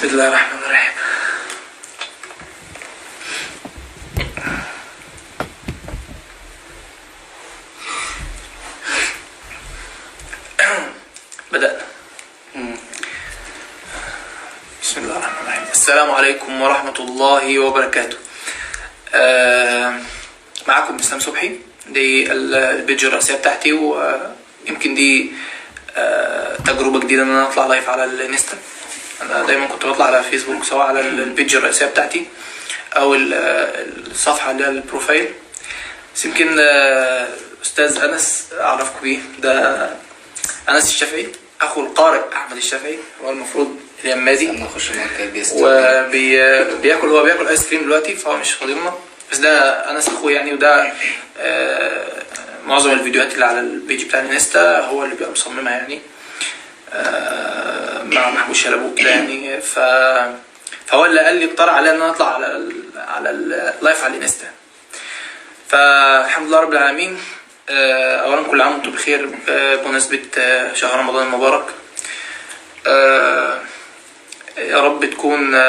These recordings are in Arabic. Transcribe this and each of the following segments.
بسم الله الرحمن الرحيم. بدأنا. بسم الله الرحمن الرحيم. السلام عليكم ورحمة الله وبركاته. معكم اسلام صبحي، دي البيج الرئيسية بتاعتي، ويمكن دي تجربة جديدة ان انا اطلع لايف على الانستا. انا دايما كنت بطلع على فيسبوك، سواء على البيج الرئيسية بتاعتي او الصفحة اللي هي البروفايل. بس يمكن استاذ انس اعرفكم بيه، ده انس الشافعي، اخو القارئ احمد الشافعي، هو المفروض اليمازي، وبياكل ايس كريم دلوقتي، فهو مش فاضلنا. بس ده انس اخوه يعني، وده معظم الفيديوهات اللي على البيج بتاع الانستا هو اللي بيبقى مصممها يعني، مع محمود شلبوك كده يعني. فهو اللي قال لي اقترح عليا ان انا اطلع على اللايف على الانستا. فالحمد لله رب العالمين. اولا كل عام وانتم بخير بمناسبة شهر رمضان المبارك. يا رب تكون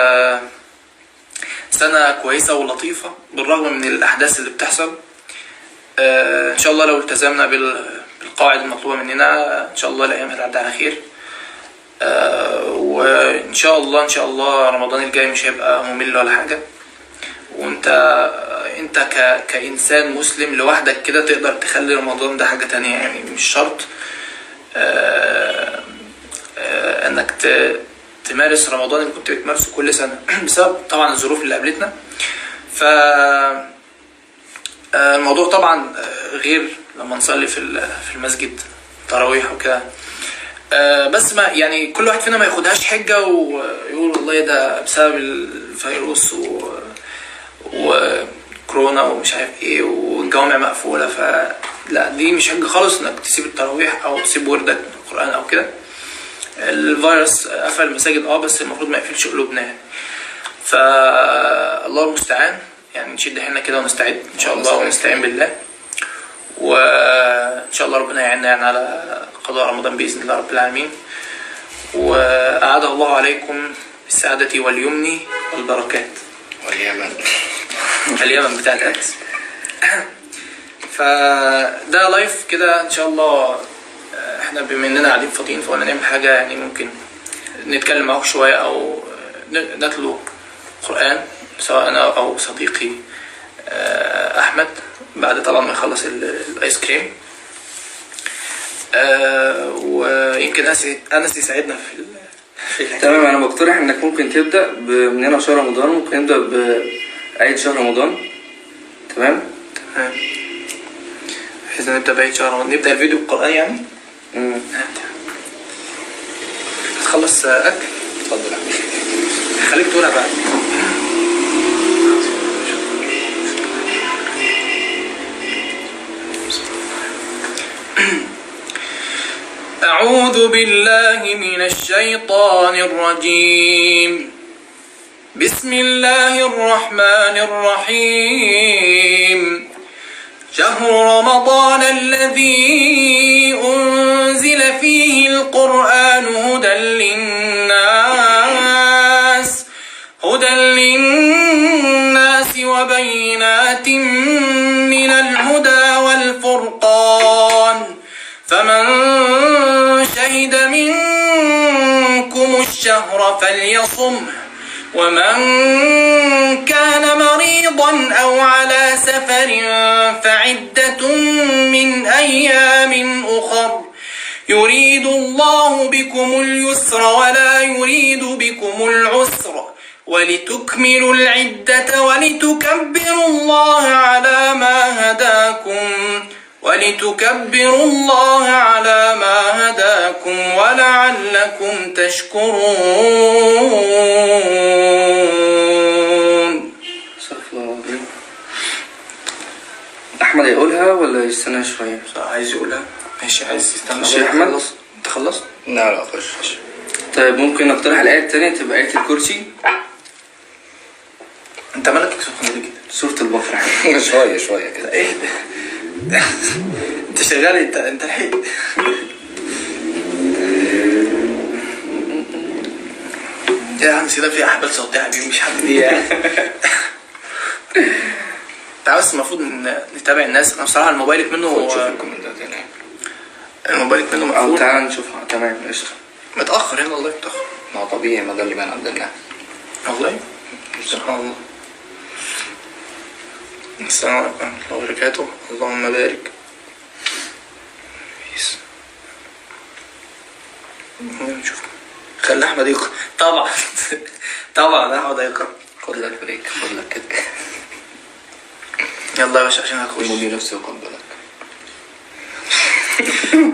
سنة كويسة ولطيفة بالرغم من الأحداث اللي بتحصل. إن شاء الله لو التزمنا بالقواعد المطلوبة مننا إن شاء الله الأيام هتعدي على خير. وإن شاء الله رمضان الجاي مش هيبقى ممل ولا حاجة. وأنت كإنسان مسلم لوحدك كده تقدر تخلي رمضان ده حاجة تانية يعني، مش شرط إنك تمارس رمضان اللي كنت بتمارسه كل سنة بسبب طبعا الظروف اللي قابلتنا. الموضوع طبعا غير لما نصلي في المسجد تراويح وكده. بس ما يعني كل واحد فينا ما ياخدهاش حجة ويقول والله ده بسبب الفيروس وكورونا ومش عارف ايه والجوامع مقفولة. فلا، دي مش حجة خالص انك تسيب التراويح او تسيب وردك من القرآن او كده. الفيروس قفل المساجد بس المفروض ما يقفلش قلوبنا يعني. فالله المستعان يعني، نشد حيلنا كده ونستعد ان شاء الله ونستعين بالله، وان شاء الله ربنا يعيننا يعني على قضاء رمضان باذن الله رب العالمين. واعاد الله عليكم بالسعاده واليمن والبركات واليمن بتاعت اكس. فده لايف كده ان شاء الله. احنا بما اننا قاعدين فاضيين فقلنا نعمل حاجه يعني، ممكن نتكلم معاكم شويه او نتلو قرآن، سواء انا او صديقي احمد، بعد طبعا ما يخلص الايس كريم. ويمكن انس يساعدنا في تمام. انا بقترح انك ممكن تبدا من هنا شهر رمضان، ممكن نبدا بعيد شهر رمضان. تمام. بحيث نبدا بعيد شهر رمضان، نبدا الفيديو بالقرآن يعني. تخلص اكل؟ اتفضل. خليك تقولها بعد. أعوذ بالله من الشيطان الرجيم. بسم الله الرحمن الرحيم. شهر رمضان الذي أنزل فيه القرآن هدى للناس وبينات من الهدى والفرقان، فمن شهد منكم الشهر فليصمه، ومن كان مريضا أو على سفر فعدة من أيام أخر، يريد الله بكم اليسر ولا يريد بكم العسر، ولتكملوا العدة ولتكبروا الله على ما هداكم ولعلكم تشكرون. احمد يقولها ولا يستنى شويه؟ عايز يقولها. ماشي، عايز يستنى. ماشي يا احمد. انت خلصت؟ لا خش. طيب ممكن نقترح الايه الثانيه تبقى ايه الكرسي. انت مالك سخن ليه كده؟ سوره البقره. شويه كده. ايه ده؟ انت شغال، انت لحقت. يعني ده في احبال صوتيه يا حبيبي، مش حد دي يعني. تعال بس المفروض نتابع الناس. انا بصراحه الموبايل منه شوف الكومنتات هنا. الموبايل منه او مقفول. تعال نشوفها. تمام قشطة. متاخر هنا والله متاخر. ما هو طبيعي، ما ده اللي بان عندنا والله سبحان الله. السلام عليكم ورحمه الله وبركاته. اللهم بارك. نشوف. خلي احمد يقرا طبعا. طبعا احمد هيقرا. خد لك بريك، خد لك كده. يلا يا باشا عشان هخش. المدير نفسه يقبلك.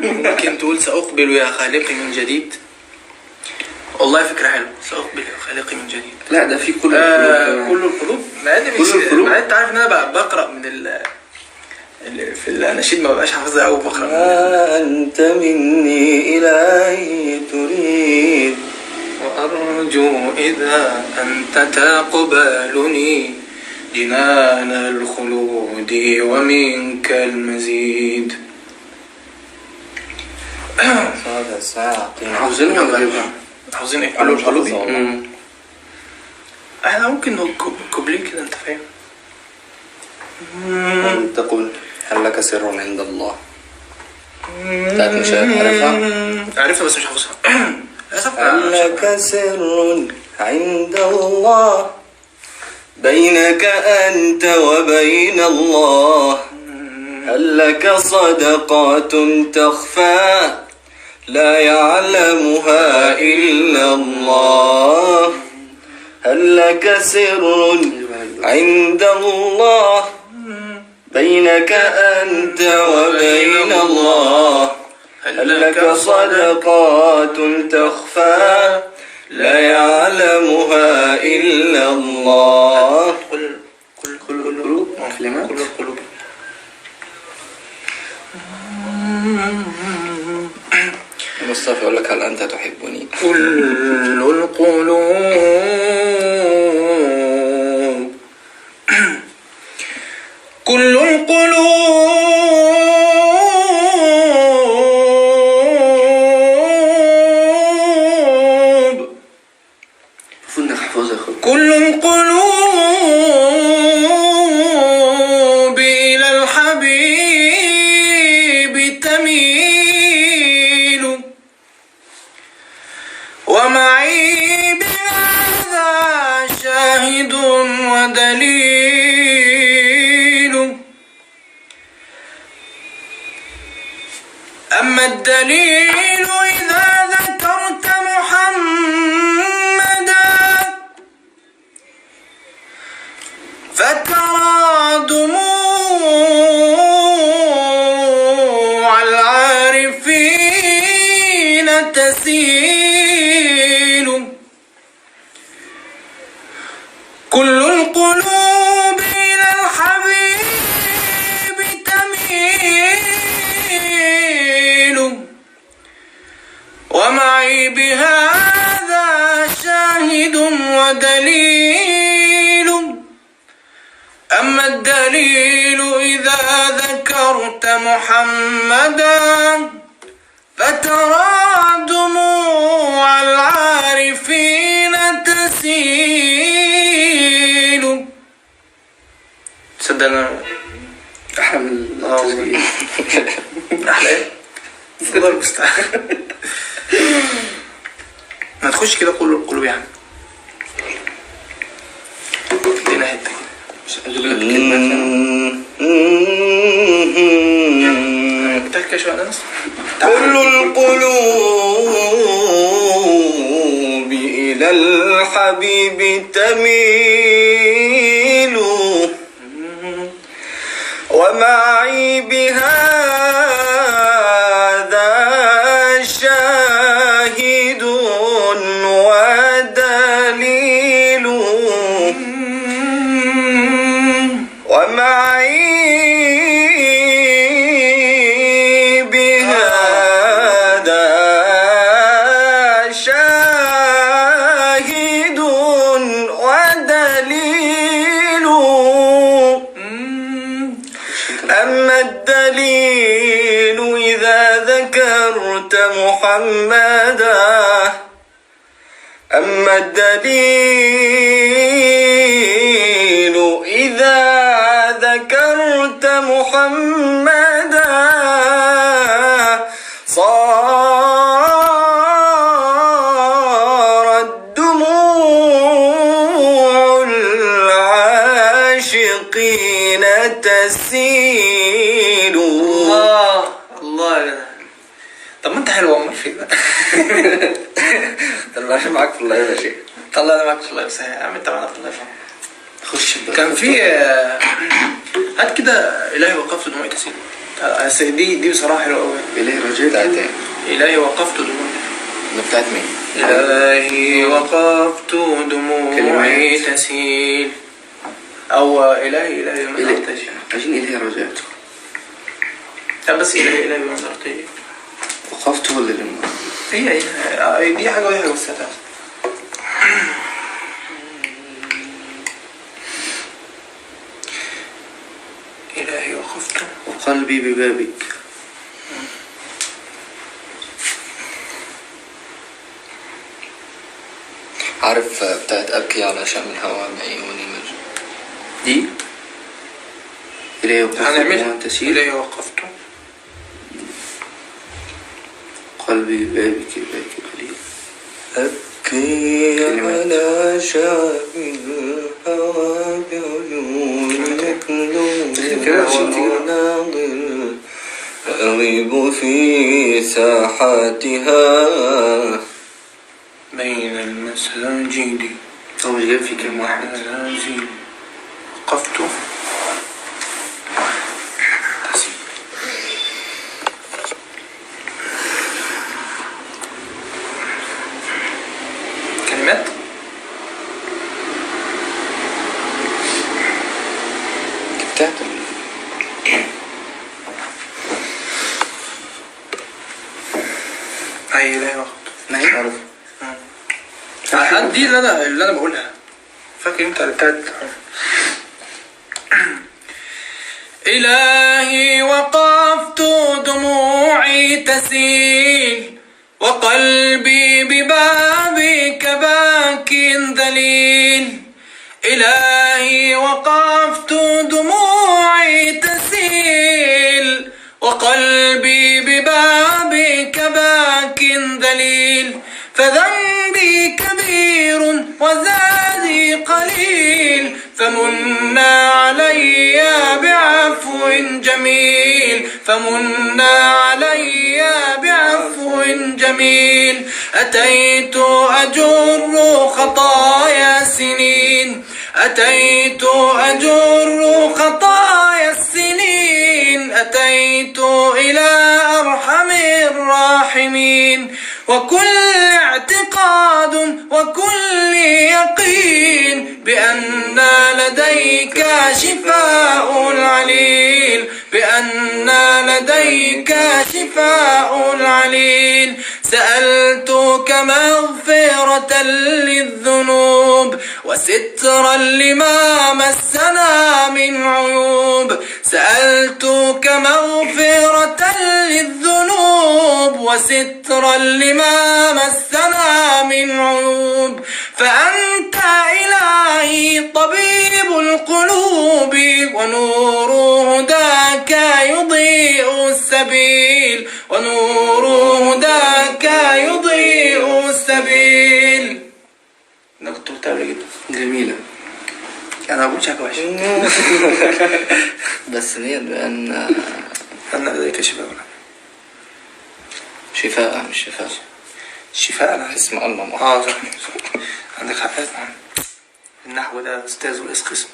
ممكن تقول سأقبل يا خالقي من جديد. والله فكرة حلوة، سأقبل يا خالقي من جديد. لا ده في كل القلوب. كل القلوب. مع ان كل القلوب. مع ان انت عارف ان انا بقرا من في الاناشيد ما ببقاش حافظها قوي بقرا. ما انت مني الهي تريد وارجو اذا انت تقبلني جنان الخلود ومنك المزيد. صاد ساعة. عاوزين ولا غيرها؟ عاوزين ايه؟ كل القلوب. احنا ممكن نقول كوبليه كده، انت فاهم. انت قل هل لك سر عند الله؟ بتاعت مش عارفها؟ عارفها بس مش حافظها. هل لك سر عند الله بينك أنت وبين الله؟ هل لك صدقات تخفى لا يعلمها إلا الله؟ هل لك سر عند الله بينك أنت وبين الله؟ هل لك صدقات تخفى لا يعلمها إلا الله؟ كل القلوب كلمات. كل القلوب. مصطفى يقول لك هل أنت تحبني؟ كل القلوب كل القلوب المفروض انك حافظها يا اخويا. كل القلوب إلى الحبيب تميل ومعي بهذا شاهد ودليل. أما الدليل إذا ذكرت محمدا فترى دموع العارفين تسيل. كل القلوب إلى الحبيب تميل ومعي بهذا شاهد ودليل. أما الدليل إذا ذكرت محمدا فترى دموع العارفين تسيل. صدقنا أحلى من التسجيل. أحلى إيه؟ الله المستعان. ما تخش كده كل القلوب يعني. ادينا حتة مش هجيب لك كلمات تحكي شوية على نفسك. كل القلوب إلى الحبيب تميل ومعي بهذا شاهد ودليل. ومعي بهذا شاهد ودليل. أما الدليل إذا ذكرت محمدا أما الدليل إذا ذكرت محمدا صارت دموع العاشقين تسيل. الله يا جدع. طب ما انت حلو امال فيك بقى. طلعني معاك في اللايف يا شيخ. طلعنا معاك في اللايف صحيح يا عم، انت معانا في اللايف. خش كان في هات كده إلهي وقفت دموعي تسيل. دي بصراحة حلوة أوي. إلهي رجعت تاني. إلهي وقفت دموعي. ده بتاعت مين؟ إلهي وقفت دموعي تسيل. أو إلهي منظرتي. عشان إلهي رجعت. لا بس إلهي منظرتي. وقفت ولا لما؟ هي دي حاجة وهي حاجة بس هتعرف. إلهي وقفت وقلبي ببابك. عارف بتاعت أبكي على شم الهوى بعيوني مجد دي إلهي وقفت هنعملها. تسيل. إلهي وقفت قلبي ببابك ببابك قليل. أبكي على شم الهوى بعيوني وناظر أغيب في ساحاتها بين المساجد. هو مش جايب في كلمة واحد. وقفت كلمات. بتاعت أي إلهي وقفت. ما هي عارف. دي اللي أنا بقولها. فاكر أنت بتاعت إلهي وقفت دموعي تسيل وقلبي ببابك باك ذليل. إلهي وقفت دموعي تسيل وقلبي ببابك باك ذليل. فذنبي كبير وزادي قليل فمنا علي بعفو جميل. فمنا علي بعفو جميل. أتيت أجر خطايا سنين. أتيت أجر خطايا السنين. أتيت إلى أرحم الراحمين. وكل اعتقاد وكل يقين بأن لديك شفاء العليل. بأن لديك شفاء العليل. سألتك مغفرة للذنوب وسترا لما مسنا من عيوب. سألتك مغفرة للذنوب وسترا لما مسنا من عيوب. فأنت إلهي طبيب القلوب ونور هداك يضيء السبيل. ونور هداك يضيء السبيل. أنا كنت قلتها جدا جميلة. أنا ما بقولش حاجة وحشة. بس نيت بأن أنا لديك شفاء. شفاء مش شفاء. الشفاء أنا اسم الله. صح. عندك حق. النحو ده أستاذ ورئيس قسم.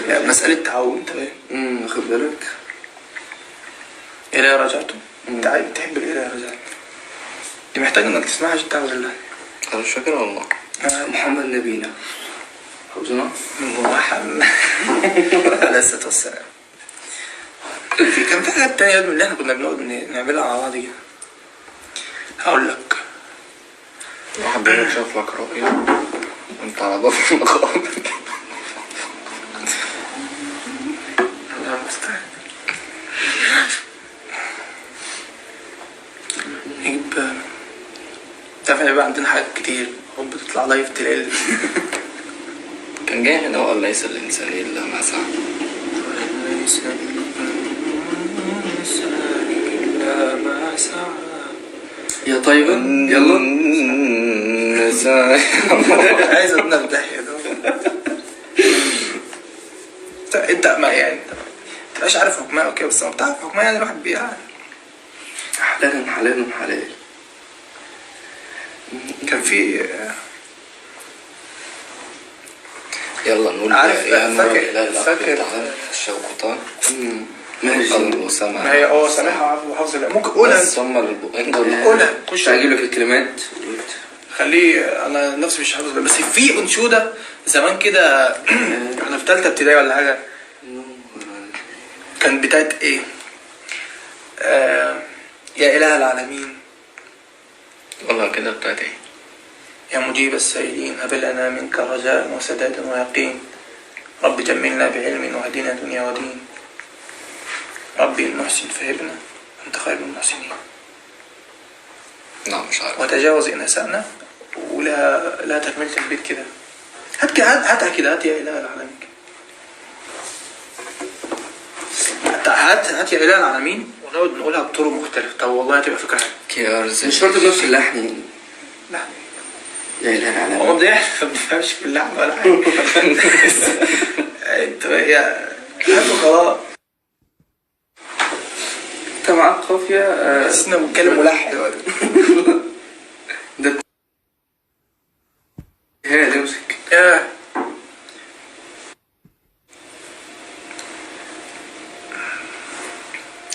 مسألة تعود. أنت فاهم؟ واخد بالك. إلهي رجعته. أنت عايز تحب الإلهي رجعته. دي محتاج إنك تسمعها عشان تعبد الله. أنا مش فاكر والله. محمد نبينا حوزنا محمد عليه الصلاة والسلام. كان في حاجات تانية من اللي احنا كنا بنقعد نعملها مع بعض كده. هقول لك. واحد بيقول شاف لك رؤيا وانت على ضفر المقابر. الله المستعان. نجيب تعرف هيبقى عندنا حاجات كتير بتطلع لايف تلاقي كان جاي هنا وقال ليس الإنسان إلا ما سعى. ليس الإنسان إلا ما سعى. يا طيبة يلا. عايز اتنبه انت ما يعني متبقاش عارف حكمها اوكي، بس لما بتعرف حكمها يعني الواحد بيعرف. حلال حلال حلال. كان في يلا نقول عارف فاكر الشوكتان ماشي. وسمع. ما هي سامعها وحافظ ممكن قولها بس هما البقين دول. قولها خش هجيب لك الكلمات. خليه. انا نفسي مش حافظ بس في انشوده زمان كده احنا في ثالثه ابتدائي ولا حاجه، كان بتاعت ايه؟ يا اله العالمين. والله كده بتاعت ايه؟ يا مجيب السائلين هب لنا منك رجاء وسداد ويقين، رب جملنا بعلم وهدنا دنيا ودين، ربي المحسن فهبنا انت خير المحسنين. لا مش عارف. وتجاوز إن أسأنا. ولا تكملة البيت كده. هاتها كده، هات يا إله العالمين. هات يا إله العالمين ونقعد نقولها بطرق مختلفة. طب والله هتبقى فكرة حلوة. كيارز مش شرط بنفس اللحن. لحن. لا لا لا. هو مبدئيا ما بنفهمش في اللحن ولا حاجة. انت هي هاتوا خلاص. انت معاك قافية. حسنا بنتكلم ملحن. ده هي امسك.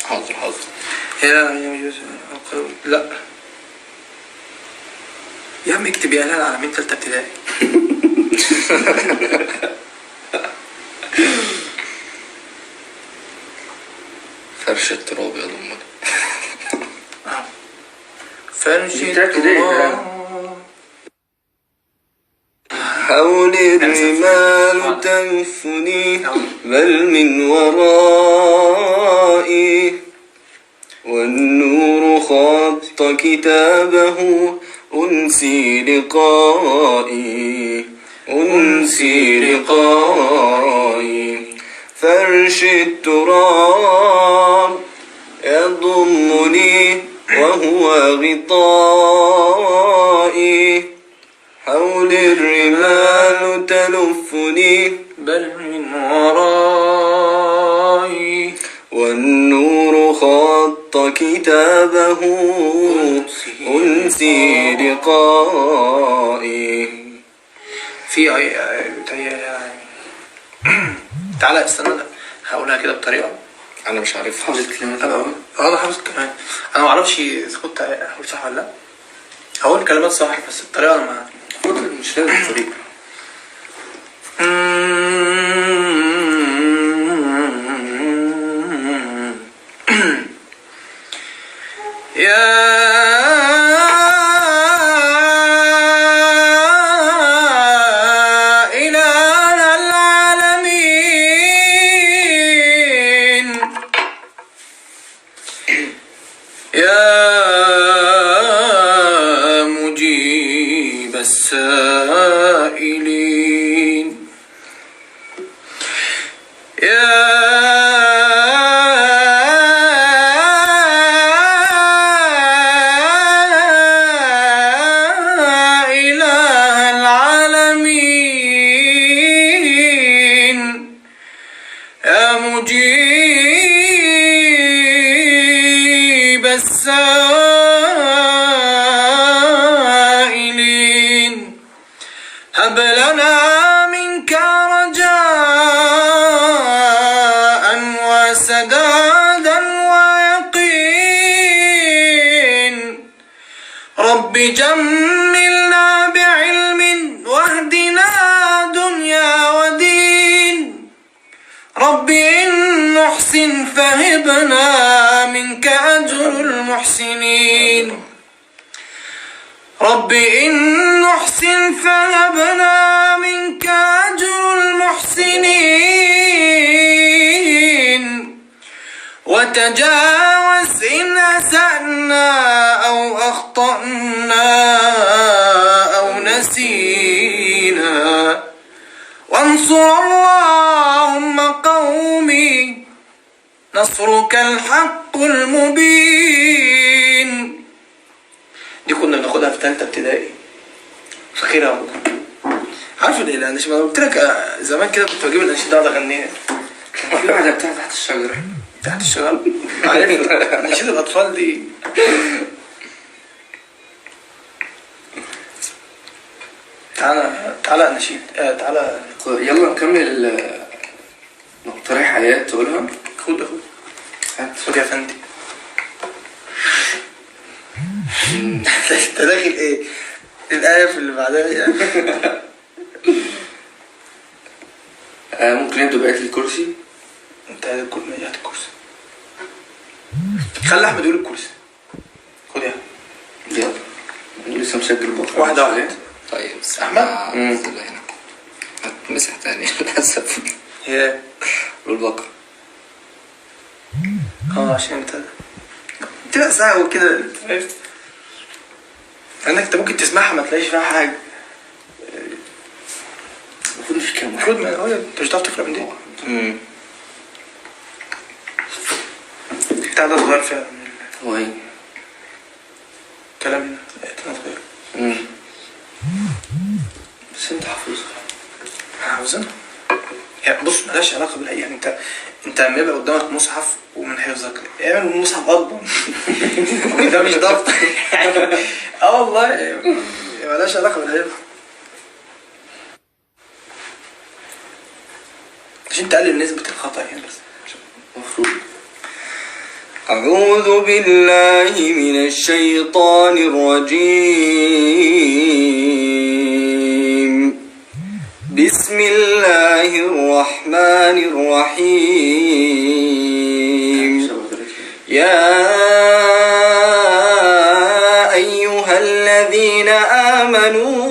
حاضر حاضر. لا يا عم اكتب يا اله العالمين ثالثه ابتدائي. فرش التراب يا ضمني. فرش التراب حول الرمال تنفني بل من ورائي، والنور خط كتابه أنسي لقائي أنسي لقائي. فرش التراب يضمني وهو غطائي، حول الرمال تلفني بل من ورائي، والنور خط كتابه أنسي لقائي. في تعالى استنى هقولها كده بطريقة أنا مش عارف حافظ الكلمات. انا حافظ كمان. انا ما اعرفش اذا كنت هقول صح ولا لا. هقول كلمات صح بس الطريقة انا ما مش لازم الطريقة. يا إله العالمين، يا مجيب السائلين، يا مجيب السائلين هب لنا منك رجاء وسدادا ويقين، رب جملنا بعلم واهدنا دنيا ودين، رب إن نحسن فهبنا منك أجر المحسنين، رب إن نحسن فهبنا منك أجر المحسنين، وتجاوز إن أسأنا أو أخطأنا لينصر اللهم قومي نصرك الحق المبين. دي كنا بناخدها في ثالثه ابتدائي، فاكرها والله. عارف الاناشيد؟ ما قلت لك زمان كده كنت بجيب الاناشيد اقعد اغنيها. في واحدة بتاع تحت الشجرة. تحت الشجره، عارف اناشيد الاطفال دي. تعالى اناشيد، تعالى يلا نكمل. نقترح آيات تقولها. خد خد يا فندم. انت داخل ايه؟ الآية في اللي بعدها يعني. ممكن نبدأ بآية الكرسي. انت هات الكرسي. خلي احمد يقول الكرسي. خد يا يلا. لسه مسجل بكرة. واحدة. طيب أحمد؟ هنا هتمسح تاني للأسف. هي والبقرة. عشان انت تبقى ساعة وكده، فاهم؟ لأنك انت ممكن تسمعها ما تلاقيش فيها حاجة. المفروض مفيش كلام. المفروض ما انت مش هتعرف تقرا من دي. بتاع ده صغير فعلا. هو ايه؟ كلام هنا صغير. بس انت حافظها. حافظينها. يعني بص مالهاش علاقة بالأي، يعني انت لما يبقى قدامك مصحف ومن حفظك اعمل مصحف أكبر. ده مش ضبط. والله مالهاش علاقة بالحفظ. عشان تقلل نسبة الخطأ يعني بس. المفروض. أعوذ بالله من الشيطان الرجيم. بسم الله الرحمن الرحيم. يا أيها الذين آمنوا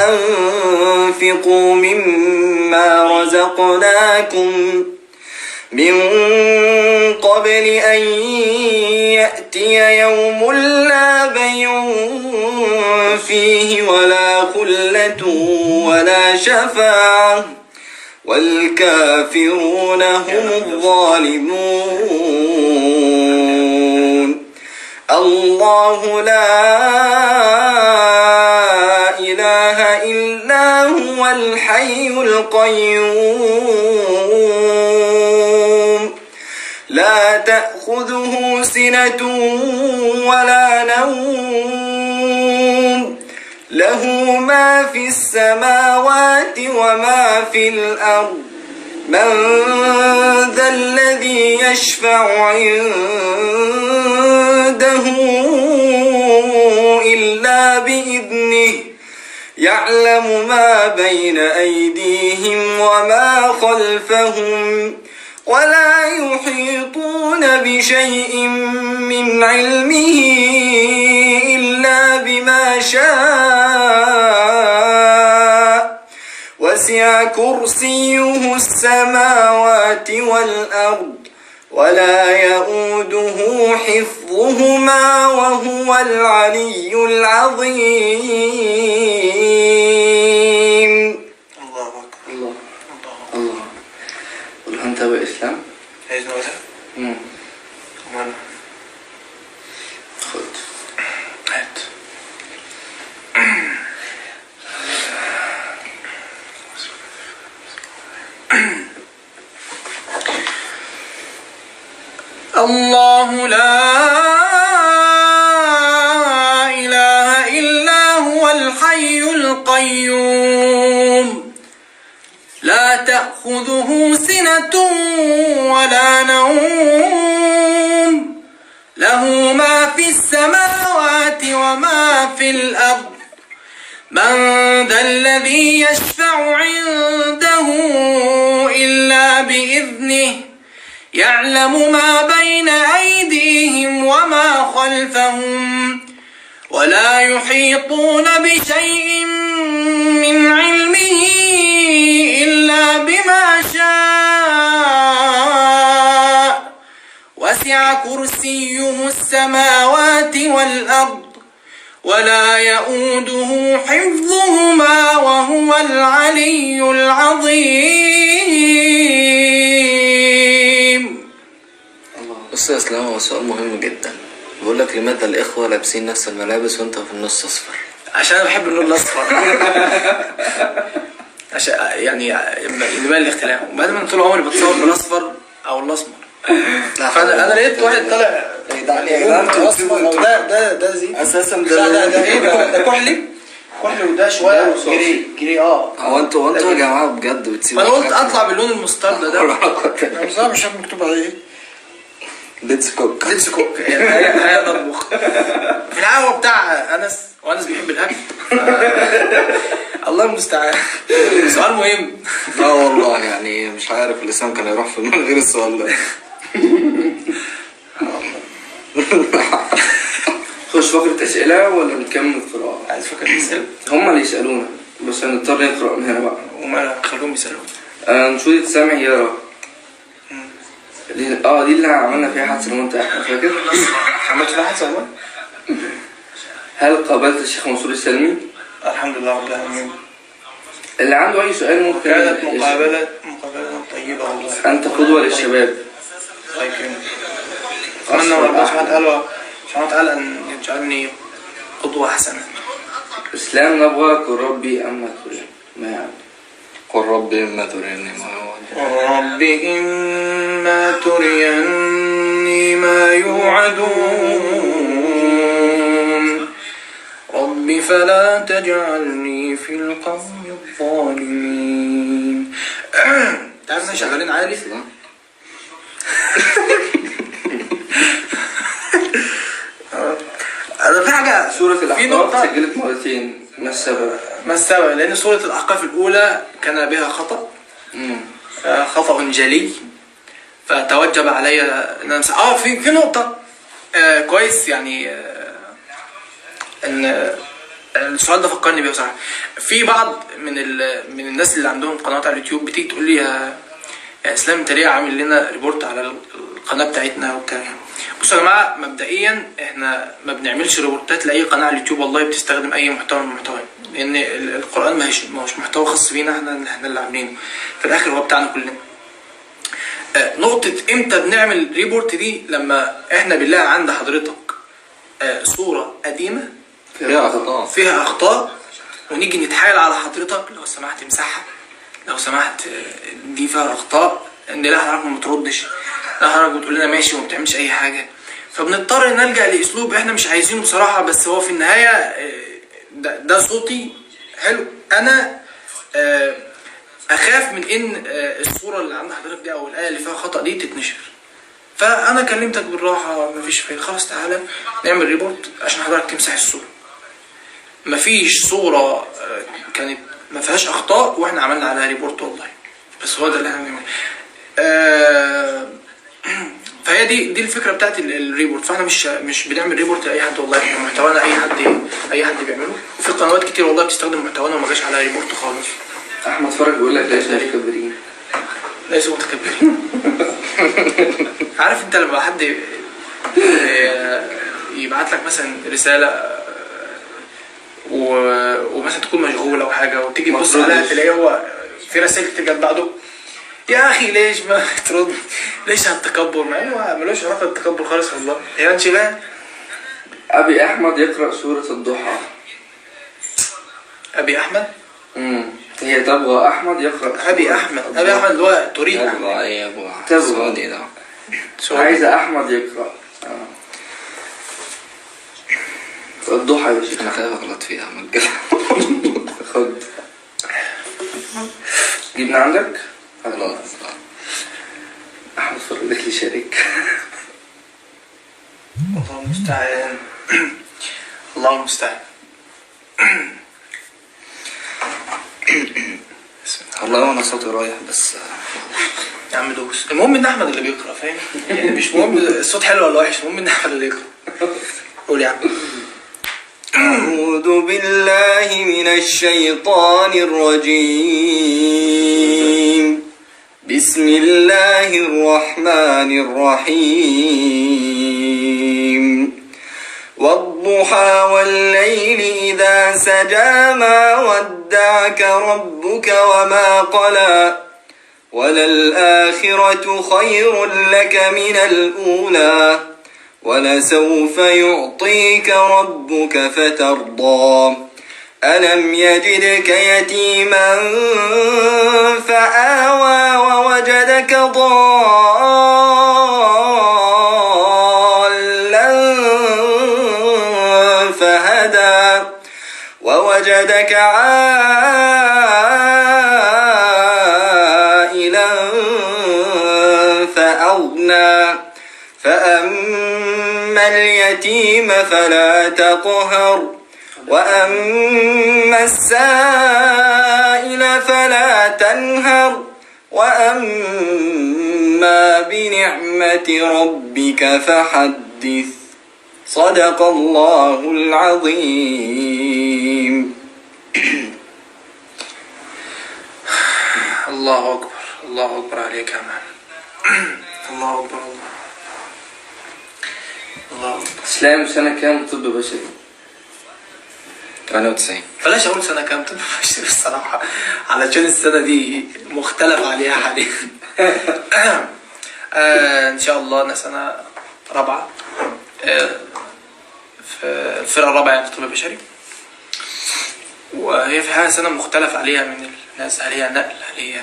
أنفقوا مما رزقناكم من قبل أن يأتي يوم لا بيع فيه ولا خلة ولا شفاعة والكافرون هم الظالمون. الله لا إله إلا هو الحي القيوم لا تأخذه سنة ولا نوم له ما في السماوات وما في الأرض من ذا الذي يشفع عنده إلا بإذنه يعلم ما بين أيديهم وما خلفهم ولا يحيطون بشيء من علمه إلا بما شاء وسع كرسيه السماوات والأرض ولا يؤوده حفظهما وهو العلي العظيم. الله أكبر. الله الله. قولها انت بإسلام. عايز نقولها؟ وماله؟ خد. هات. الله لا إله إلا هو الحي القيوم لا تأخذه سنة ولا نوم له ما في السماوات وما في الأرض من ذا الذي يشفع عنده إلا بإذنه يعلم ما بين أيديهم وما خلفهم ولا يحيطون بشيء من علمه إلا بما شاء وسع كرسيه السماوات والأرض ولا يؤوده حفظهما وهو العلي العظيم. بص يا اسلام، هو سؤال مهم جدا. بيقول لك لماذا الاخوه لابسين نفس الملابس وانت في النص اصفر؟ عشان انا بحب اللون الاصفر. عشان يعني يبان الاختلاف. وبعد ما طول عمري بتصور بالاصفر او الاسمر. فانا لقيت واحد طالع اصفر. ده زي اساسا ده ايه ده كحلي وده شويه جري هو انتوا يا جماعه بجد بتسيبوا؟ فانا قلت اطلع باللون المسترد ده. انا مش عارف مكتوب عليه ايه. ليتس كوك. يعني هي نطبخ في القهوه بتاع انس، وانس بيحب الاكل. الله المستعان. سؤال مهم. لا والله يعني مش عارف اللسان كان يروح في من غير السؤال ده. خش فقرة أسئلة ولا نكمل قراءة؟ عايز فكره تسال؟ هما اللي يسألونا بس هنضطر نقرأ من هنا بقى. وما خلوهم يسالوا. أنشودة سامع يارا. دي اللي عملنا فيها حادثة وانت احنا فاكر؟ عملت فيها حادثه والله. هل قابلت الشيخ منصور السلمي؟ الحمد لله رب العالمين. اللي عنده أي سؤال ممكن كانت مقابله طيبه والله. أنت قدوة للشباب. الله يكرمك. اتمنى من ربنا سبحانه وتعالى ان يجعلني قدوه حسنه. إسلام نبغى كربي أما تريد ما يعني. قل ربي إما تريني ما يوعدون. رب إما تريني ما يوعدون رب فلا تجعلني في القوم الظالمين. تعرف احنا شغالين عالي. انا في حاجه سورة في الأحقاف نقطه سجلت مرتين، ما السبب؟ ما السبب؟ لان سوره الاحقاف الاولى كان بها خطأ خطأ جلي، فتوجب علي ان انا في نقطة كويس يعني ان السؤال ده فكرني بيه بصراحة. في بعض من الناس اللي عندهم قنوات على اليوتيوب بتيجي تقول لي يا اسلام انت ليه عامل لنا ريبورت على القناة بتاعتنا وبتاع. بصوا يا جماعة، مبدئيا احنا ما بنعملش ريبورتات لاي قناة على اليوتيوب والله بتستخدم اي محتوى من المحتوى، لان القرآن ما هوش محتوى خاص بينا احنا اللي عاملينه، في الاخر هو بتاعنا كلنا. نقطة امتى بنعمل ريبورت دي؟ لما احنا بالله عند حضرتك صورة قديمة فيها اخطاء ونيجي نتحايل على حضرتك لو سمحت امسحها، لو سمحت دي فيها اخطاء، ان لا حضرتك ما بتردش، لا حضرتك بتقول لنا ماشي وما بتعملش اي حاجة، فبنضطر نلجأ لاسلوب احنا مش عايزينه بصراحة، بس هو في النهاية ده صوتي حلو. انا اخاف من ان الصورة اللي عند حضرتك دي او الآية اللي فيها خطأ دي تتنشر، فانا كلمتك بالراحة مفيش فايدة، خلاص تعالى نعمل ريبورت عشان حضرتك تمسح الصورة. مفيش صورة كانت ما فيهاش اخطاء واحنا عملنا عليها ريبورت والله، بس هو ده اللي احنا بنعمله. فهي دي الفكرة بتاعت الريبورت. فاحنا مش بنعمل ريبورت لاي حد والله، احنا محتوانا اي حد بيعمله، وفي قنوات كتير والله بتستخدم محتوانا وما جاش عليها ريبورت خالص. احمد فرج بيقول لك ليش متكبرين؟ ليسوا متكبرين. عارف انت لما حد يبعت لك مثلا رسالة ومثلا تكون مشغول او حاجة وتيجي تبص عليها تلاقيه هو في رسائل كتير جت بعده، يا اخي ليش ما ترد؟ ليش هالتكبر؟ مع انه ملوش علاقة بالتكبر خالص والله، هي انشغال. ابي احمد يقرأ سورة الضحى. ابي احمد؟ هي تبغى احمد يقرأ ابي احمد اللي هو تريد تبغى ايه يا ابو تبغى ده عايزة احمد يقرأ الضحى يا شيخ. انا خايف اغلط فيها من كده. خد جبنا عندك؟ خلاص احمد فرج لي شارك. الله المستعان. الله المستعان. والله انا صوتي رايح بس يا عم دوس. المهم ان احمد اللي بيقرا، فاهم يعني؟ مش مهم الصوت حلو ولا وحش، المهم ان احمد اللي يقرا. قول يا عم. أعوذ بالله من الشيطان الرجيم. بسم الله الرحمن الرحيم. والضحى والضحى والليل إذا سجى ما ودعك ربك وما قلى وللآخرة خير لك من الأولى ولسوف يعطيك ربك فترضى ألم يجدك يتيما فآوى ووجدك ضالا فهدى ووجدك عائلا فأغنى فأما اليتيم فلا تقهر وأما السائل فلا تنهر وأما بنعمة ربك فحدث صدق الله العظيم. الله أكبر، الله أكبر عليك يا مان. الله أكبر، الله أكبر. اسلام سنة كام طب بشري؟ 98. بلاش أقول سنة كام طب بشري الصراحة، علشان السنة دي مختلف عليها حاليا. إن شاء الله أنا سنة رابعة في الفرقة الرابعة يعني في طب بشري، وهي في حاجة سنة مختلف عليها من الناس، هل هي نقل، هل هي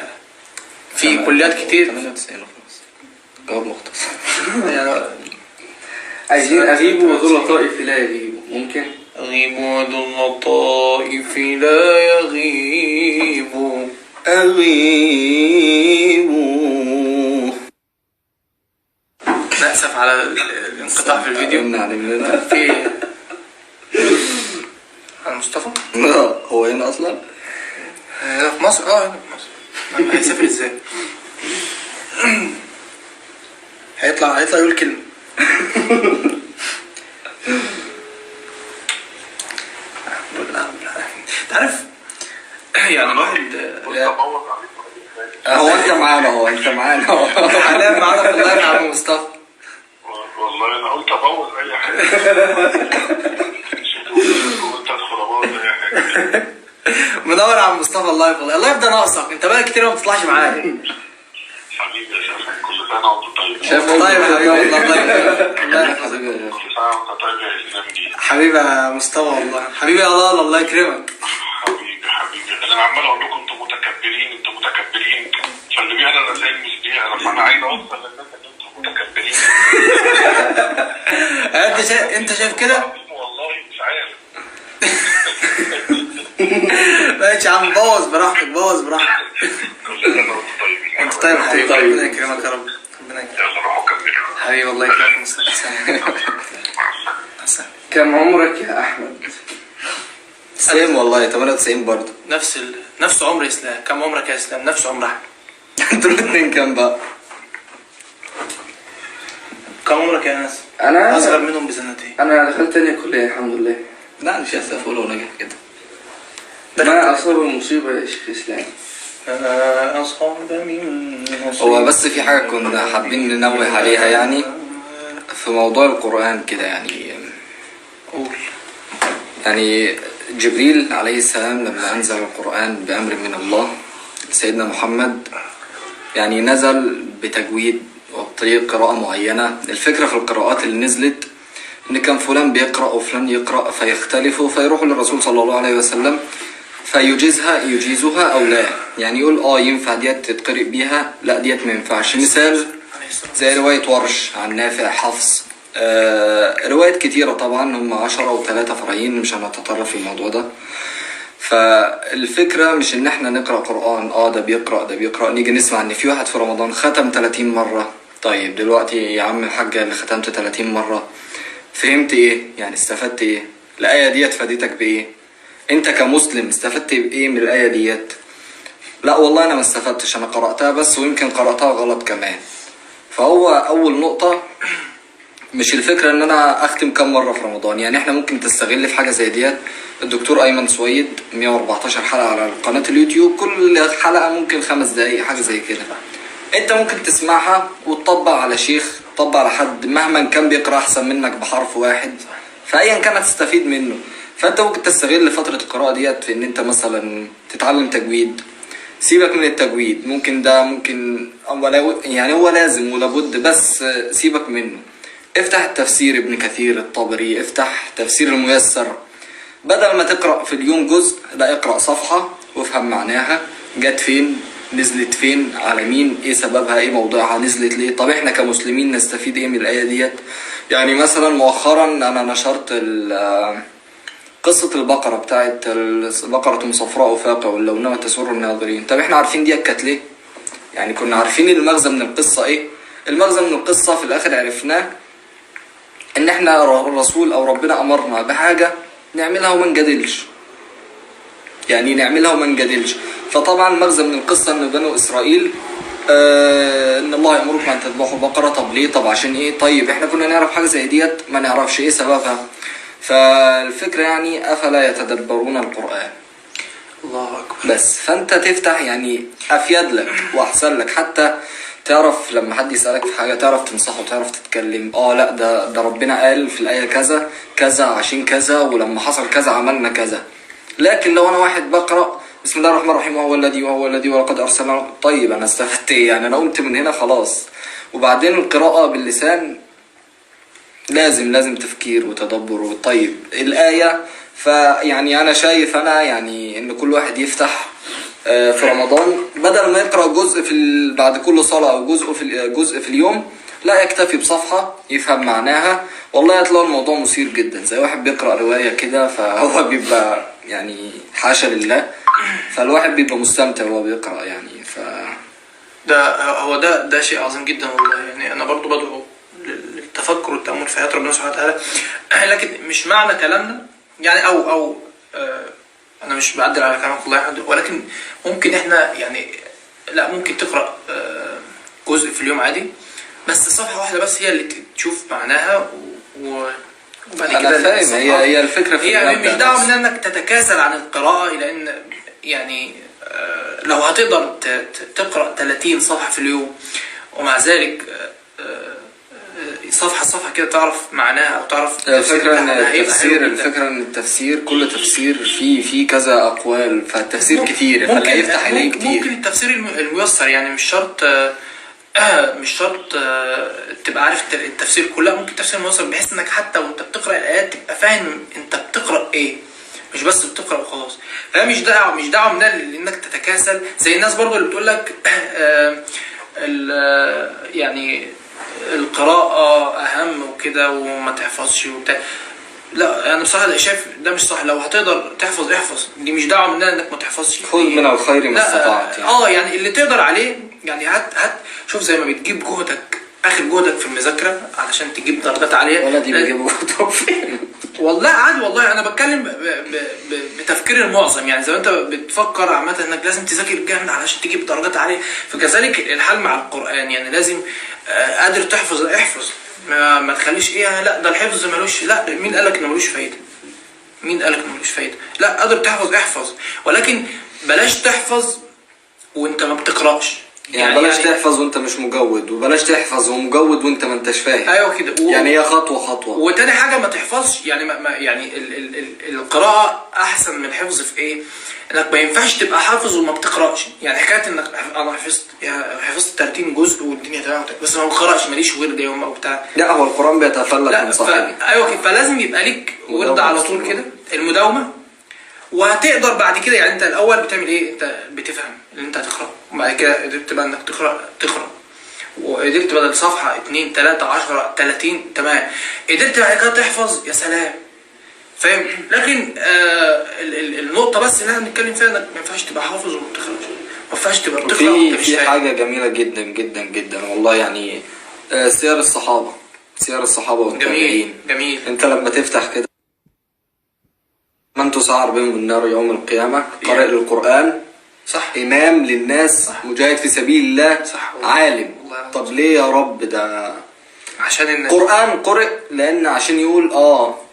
في كليات كتير. 98 خلاص. جواب مختصر. يعني عايزين أغيب وذو لطائف لا يغيب، ممكن؟ أغيب وذو اللطائف لا يغيب. أغيب. نأسف على الانقطاع في الفيديو. قلنا عليه مننا. في على مصطفى؟ هو هنا أصلا؟ هنا في مصر؟ هنا في مصر. هيسافر ازاي؟ هيطلع يقول كلمة. تعرف يعني الواحد هو أنت معانا، هو أنت معانا. حاليا معانا والله يا عم مصطفى. والله انا قلت ابوظ اي حاجه. قلت ادخل ابوظ اي حاجه. منور يا عم مصطفى، الله يفضل، الله يفضل ناقصك، انت بقى كتير ما بتطلعش معايا. حبيبي يا شيخ كل سنه وانت طيب. شايف طيب يا حبيبي والله، الله يحفظك. الله يحفظك. كل سنه وانت طيب يا اسلام دي. حبيبي يا مصطفى والله، حبيبي يا الله، الله يكرمك. حبيبي انا عمال اقول لكم انتوا متكبرين انتوا متكبرين، فاللي بيقرا الرسائل مش بيقرا، فانا عايز اوصل للناس ان انتوا متكبرين. انت شايف كده؟ والله مش عارف. ماشي يا عم، بوظ براحتك، بوظ براحتك. كل سنه وانتوا طيبين. انت طيب يا حبيبي، ربنا يكرمك يا رب، ربنا يكرمك يلا روحوا كملوا. حبيبي، الله يكرمك يا مصطفى. سلام. كم عمرك يا أحمد؟ سلام والله 98 برضه. نفس عمر اسلام. كم عمرك يا اسلام؟ نفس عمر احمد. انتوا الاثنين كام بقى؟ كم عمرك يا انس؟ أنا اصغر منهم بسنتين. أنا دخلت تانية كلية الحمد لله. لا مش هسه فول ونجح كده. ما أصاب المصيبة يا شيخ إسلام؟ أصحاب من هو بس في حاجة كنا حابين ننوه عليها يعني في موضوع القرآن كده يعني. قول. يعني جبريل عليه السلام لما أنزل القرآن بأمر من الله سيدنا محمد يعني نزل بتجويد وبطريقة قراءة معينة. الفكرة في القراءات اللي نزلت إن كان فلان بيقرأ وفلان يقرأ فيختلفوا فيروحوا للرسول صلى الله عليه وسلم يجيزها أو لا، يعني يقول ينفع ديت تتقرأ بيها، لا ديت ما ينفعش. مثال زي رواية ورش عن نافع حفص، روايات كتيرة طبعا، هم 10 و3 فرعين، مش هنتطرق في الموضوع ده. فالفكرة مش ان احنا نقرأ قرآن ده بيقرأ نيجي نسمع ان في واحد في رمضان ختم 30 مرة. طيب دلوقتي يا عم الحاج اللي ختمت 30 مرة فهمت ايه؟ يعني استفدت ايه؟ الآية ديت فادتك بايه؟ انت كمسلم استفدت بايه من الآية ديت؟ لا والله انا ما استفدتش، انا قرأتها بس ويمكن قرأتها غلط كمان. فهو اول نقطة مش الفكرة ان انا اختم كم مرة في رمضان، يعني احنا ممكن تستغل في حاجة زي ديت. الدكتور ايمن سويد 114 حلقة على قناة اليوتيوب، كل حلقة ممكن 5 دقايق حاجة زي كده، انت ممكن تسمعها وتطبق على شيخ، تطبق على حد مهما كان بيقرأ احسن منك بحرف واحد، فايا كان هتستفيد منه. فانت ممكن تستغل فترة القراءة ديت في ان انت مثلا تتعلم تجويد. سيبك من التجويد، ممكن ده ممكن يعني هو لازم ولابد، بس سيبك منه. افتح التفسير ابن كثير، الطبري، افتح تفسير الميسر. بدل ما تقرأ في اليوم جزء، لا اقرأ صفحة وافهم معناها، جت فين، نزلت فين، على مين، ايه سببها، ايه موضوعها، نزلت ليه، طب احنا كمسلمين نستفيد ايه من الآية ديت. يعني مثلا مؤخرا انا نشرت قصة البقرة بتاعت بقرة صفراء فاقع لونها تسر الناظرين. طب احنا عارفين ديت كانت ليه؟ يعني كنا عارفين المغزى من القصة ايه؟ المغزى من القصة في الاخر عرفناه ان احنا الرسول او ربنا امرنا بحاجة نعملها وما نجادلش. يعني نعملها وما نجادلش. فطبعا المغزى من القصة ان بنو اسرائيل ان الله يأمركم ان تذبحوا بقرة. طب ليه؟ طب عشان ايه؟ طيب احنا كنا نعرف حاجة زي ديت ما نعرفش ايه سببها. فالفكرة يعني افلا يتدبرون القرآن. الله اكبر. بس فانت تفتح يعني افيد لك واحسن لك، حتى تعرف لما حد يسألك في حاجة تعرف تنصحه وتعرف تتكلم. لا ده ربنا قال في الآية كذا كذا عشان كذا، ولما حصل كذا عملنا كذا. لكن لو انا واحد بقرأ بسم الله الرحمن الرحيم وهو الذي ولقد ارسلنا، طيب انا استفدت ايه؟ يعني انا قمت من هنا خلاص. وبعدين القراءة باللسان لازم تفكير وتدبر. طيب الآية، فيعني انا شايف يعني ان كل واحد يفتح في رمضان بدل ما يقرأ جزء بعد كل صلاة او جزء في اليوم، لا يكتفي بصفحة يفهم معناها. والله هتلاقوا الموضوع مثير جدا، زي واحد بيقرأ رواية كده فهو بيبقى يعني حاشا لله، فالواحد بيبقى مستمتع وهو بيقرأ يعني. ده شيء عظيم جدا والله. يعني انا برضو بدعو للتفكر والتأمل في آيات ربنا سبحانه وتعالى. لكن مش معنى كلامنا يعني او انا مش بعدل على كلامك الله يحفظك، ولكن ممكن احنا يعني لا ممكن تقرأ جزء في اليوم عادي، بس صفحة واحدة بس هي اللي تشوف معناها وبعد كده انا فاهم. هي الفكرة في هي مش دعوة من انك تتكاسل عن القراءة، لان يعني لو هتقدر تقرأ 30 صفحة في اليوم ومع ذلك صفحة كده تعرف معناها او تعرف الفكرة ان التفسير كل تفسير فيه كذا اقوال، فالتفسير كتير فاللي هيفتح عليه كتير. ممكن التفسير الميسر يعني مش شرط تبقى عارف التفسير كله. ممكن التفسير الميسر بحيث انك حتى وانت بتقرأ الآيات تبقى فاهم انت بتقرأ ايه، مش بس بتقرأ وخلاص. فهي مش دعوة من انك تتكاسل زي الناس برضو اللي بتقول لك يعني القراءة أهم وكده وما تحفظش وبتاع. لا يعني بصراحة شايف ده مش صح. لو هتقدر تحفظ احفظ، دي مش دعوة مننا انك ما تحفظش. خذ من الخير ما استطعت يعني اللي تقدر عليه. يعني هات شوف زي ما بتجيب جهدك اخر جهدك في المذاكرة علشان تجيب درجات عالية. ولا دي بيجيبوا كتب فين؟ والله عادي والله. انا بتكلم بتفكير المعظم. يعني زي ما انت بتفكر عامة انك لازم تذاكر جامد علشان تجيب درجات عالية، فكذلك الحال مع القرآن. يعني لازم قادر تحفظ احفظ، ما تخليش لا ده الحفظ ملوش. لا مين قالك انه ملوش فايدة؟ لا قادر تحفظ احفظ، ولكن بلاش تحفظ وانت ما بتقرأش. يعني بلاش تحفظ وانت مش مجود، وبلاش تحفظ ومجود وانت ما انتش فاهم. ايوه كده. يعني هي خطوة. وتاني حاجة ما تحفظش. يعني يعني القراءة احسن من الحفظ في ايه؟ انك ما ينفعش تبقى حافظ وما بتقرأش. يعني حكاية انك انا حفظت 30 جزء والدنيا تمام بس ما بقرأش، ماليش ورد يوم او بتاع. لا هو القرآن بيتفلت من صاحبه. ايوه كده. فلازم يبقى ليك ورد على طول كده، المداومة. وهتقدر بعد كده. يعني انت الاول بتعمل ايه؟ انت بتفهم اللي انت هتقرأ، وبعد كده قدرت بقى انك تقرأ وقدرت بدل صفحة 2 3 10 30 تمام، قدرت بعد كده تحفظ، يا سلام. فاهم؟ لكن النقطة بس اللي احنا بنتكلم فيها انك ما ينفعش تبقى حافظ وما بتقراش، ما ينفعش تبقى بتقرا وانت مش فاهم. في حاجة جميلة جدا جدا جدا والله. يعني سير الصحابة والتابعين. جميل. انت لما تفتح كده من تسعر بهم النار يوم القيامة، قارئ للقرآن، صح، إمام للناس، صح، مجاهد في سبيل الله، صح، عالم. طب ليه يا رب؟ ده عشان قرآن قرئ لأن عشان يقول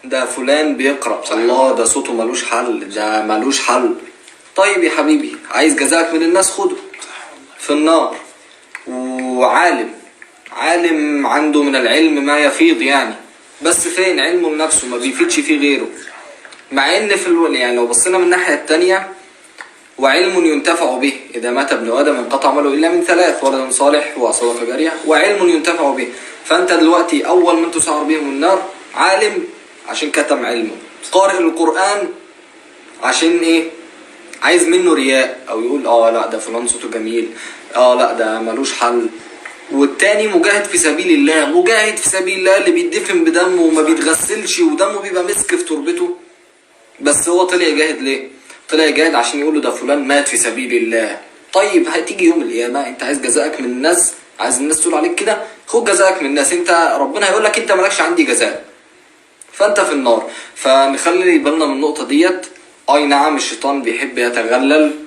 ده فلان بيقرأ، الله ده صوته ملوش حل، ده ملوش حل. طيب يا حبيبي، عايز جزاك من الناس خده في النار. وعالم عنده من العلم ما يفيض يعني. بس فين علمه لنفسه؟ ما بيفيدش فيه غيره. مع ان في يعني لو بصينا من الناحية التانية، وعلم ينتفع به إذا مات ابن آدم انقطع عمله إلا من ثلاث: ولد صالح وصدقة جارية وعلم ينتفع به. فأنت دلوقتي أول من تسعر بهم النار عالم عشان كتم علمه، قارئ القرآن عشان إيه؟ عايز منه رياء أو يقول لا ده فلان صوته جميل، لا ده ملوش حل. والتاني مجاهد في سبيل الله، مجاهد في سبيل الله اللي بيدفن بدمه وما بيتغسلش ودمه بيبقى مسك في تربته، بس هو طلع يجاهد ليه؟ طلع يجاهد عشان يقول له ده فلان مات في سبيل الله. طيب هتيجي يوم القيامة انت عايز جزاءك من الناس، عايز الناس تقول عليك كده، خد جزاءك من الناس. انت ربنا هيقول لك انت مالكش عندي جزاء، فانت في النار. فنخلي بالنا من النقطة ديت. اي نعم الشيطان بيحب يتغلل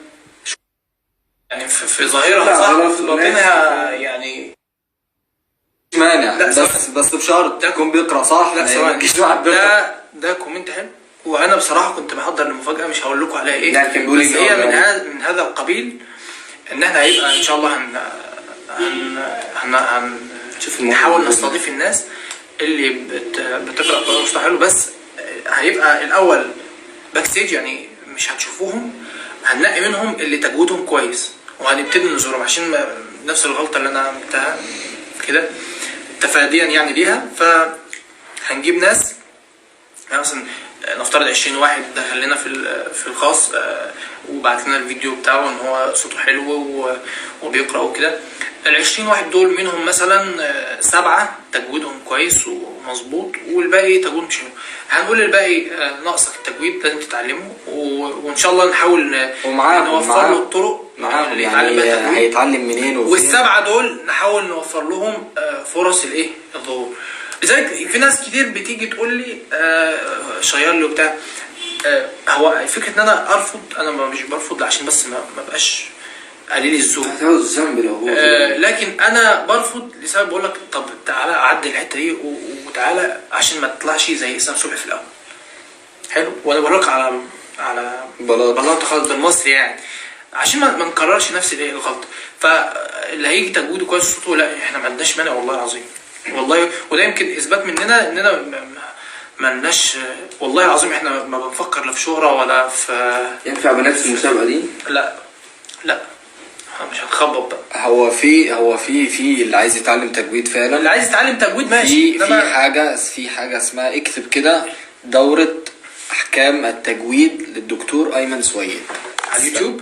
يعني في ظاهرها صح، في باطنها يعني مانع، لا بس بشرط يكون بيقرأ صح. لا ثواني، ده كومنت حلو، وانا بصراحه كنت محضر المفاجاه مش هقول لكم عليها ايه، لكن بيقول بس هي إيه؟ من هذا القبيل، ان احنا هيبقى ان شاء الله نحاول نستضيف الناس اللي بتقرا قرآن مصطلح حلو، بس هيبقى الاول باك ستيج، يعني مش هتشوفوهم، هنلاقي منهم اللي تجويدهم كويس وهنبتدي نزورهم عشان نفس الغلطه اللي انا عملتها كده تفاديا يعني ليها. فهنجيب ناس يعني مثلا نفترض 20 واحد دخل لنا في الخاص وبعت لنا الفيديو بتاعه ان هو صوته حلو وبيقرا وكده. ال20 واحد دول منهم مثلا 7 تجويدهم كويس ومظبوط، والباقي تجويدهم مش حلو. هنقول للباقي ناقصك التجويد لازم تتعلمه، وان شاء الله نحاول نوفر له الطرق اللي يعني هيتعلم منين. وال7 دول نحاول نوفر لهم فرص الظهور. لذلك في ناس كتير بتيجي تقول لي شير لي وبتاع، هو فكره ان انا ارفض، انا مش برفض عشان بس ما بقاش قليل الذوق، الذنب لو هو لكن انا برفض لسبب بقول لك طب تعالى عدي الحته دي وتعالى عشان ما تطلعش زي اسلام صبحي في الاول. حلو، وانا بقول لك على بلاط خالص بالمصري يعني، عشان ما نكررش نفس الغلطه. فاللي هيجي تجويده كويس صوته، لا احنا ما عندناش مانع والله العظيم، والله. وده يمكن اثبات مننا اننا ما لناش والله العظيم، احنا ما بنفكر لا في شهره ولا في ينفع بنفس المسابقه دي. لا مش هنخبط بقى. هو في اللي عايز يتعلم تجويد فعلا، اللي عايز يتعلم تجويد ماشي. في حاجه اسمها، اكتب كده دورة احكام التجويد للدكتور ايمن سويد على اليوتيوب.